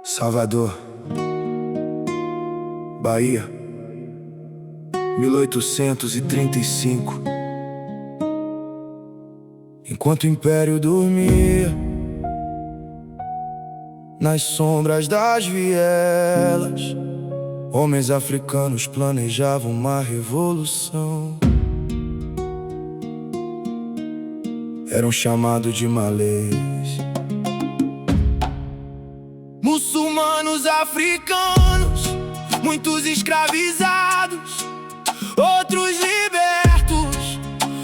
Salvador, Bahia, 1835. Enquanto o império dormia nas sombras das vielas, homens africanos planejavam uma revolução. Eram chamados de malês. Muçulmanos africanos, muitos escravizados, outros libertos,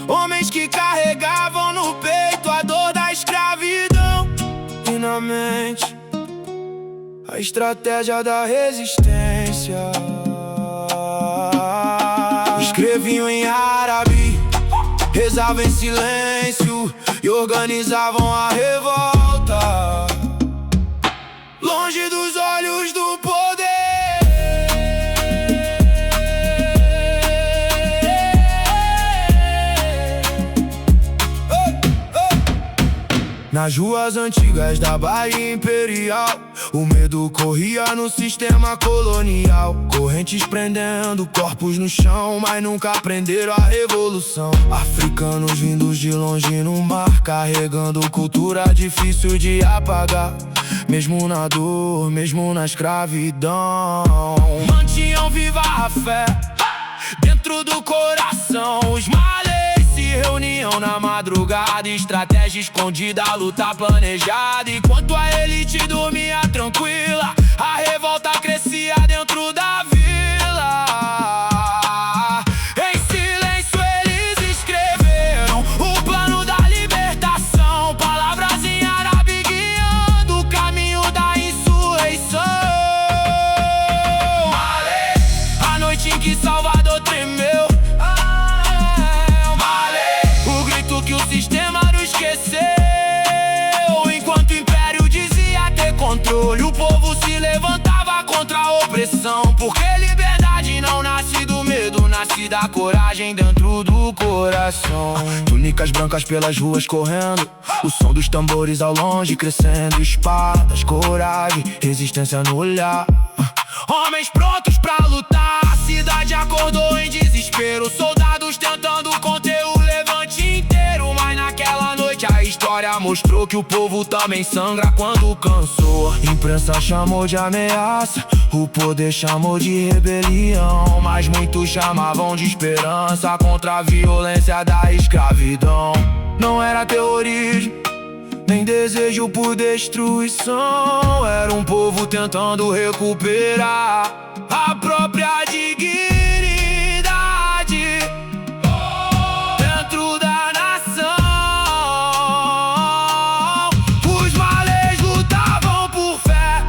homens que carregavam no peito a dor da escravidão e na mente a estratégia da resistência. Escreviam em árabe, rezavam em silêncio e organizavam a revolta, longe dos olhos do poder. Nas ruas antigas da Bahia Imperial, o medo corria no sistema colonial. Correntes prendendo corpos no chão, mas nunca aprenderam a revolução. Africanos vindos de longe no mar, carregando cultura difícil de apagar. Mesmo na dor, mesmo na escravidão, mantinham viva a fé dentro do coração. Os malês se reuniam na madrugada, estratégia escondida, luta planejada. Enquanto a elite dormia tranquila, a revolta crescia dentro da vila. Em silêncio eles escreveram o plano da libertação, palavras em árabe guiando o caminho da insurreição. Malê, a noite em que Salvador tremeu, que o sistema não esqueceu. Enquanto o império dizia ter controle, o povo se levantava contra a opressão. Porque liberdade não nasce do medo, nasce da coragem dentro do coração. Túnicas brancas pelas ruas correndo, o som dos tambores ao longe crescendo. Espadas, coragem, resistência no olhar, homens prontos pra lutar. A cidade acordou em desespero, soldados tentando conter o levante inteiro. Mas naquela noite a história mostrou que o povo também sangra quando cansou. Imprensa chamou de ameaça, o poder chamou de rebelião, mas muitos chamavam de esperança contra a violência da escravidão. Não era terrorismo, nem desejo por destruição. Era um povo tentando recuperar a própria dignidade dentro da nação. Os malês lutavam por fé,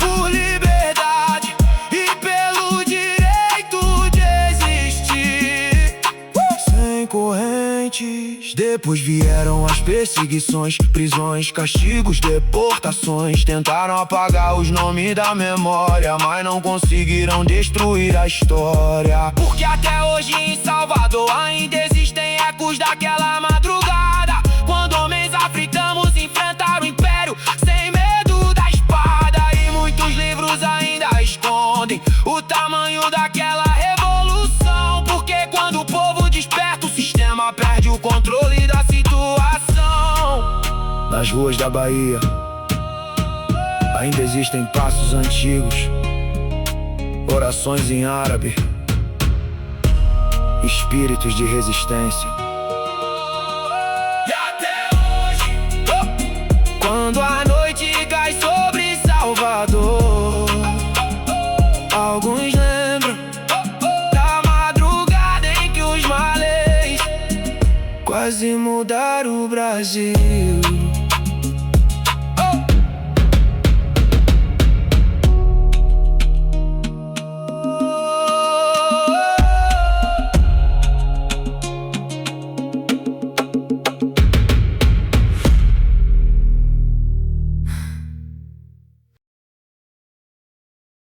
por liberdade e pelo direito de existir. Sem correntes, depois vieram as perseguições, prisões, castigos, deportações. Tentaram apagar os nomes da memória, mas não conseguiram destruir a história. Porque até hoje em Salvador ainda existem ecos daquela madrugada, quando homens africanos enfrentaram o império sem medo da espada. E muitos livros ainda escondem o tamanho daquela revolução. Porque quando o povo desperta, o sistema perde o controle da situação. Nas ruas da Bahia ainda existem passos antigos, orações em árabe, espíritos de resistência. E até hoje, quando a noite cai sobre Salvador, alguns lembram da madrugada em que os malês quase mudaram o Brasil.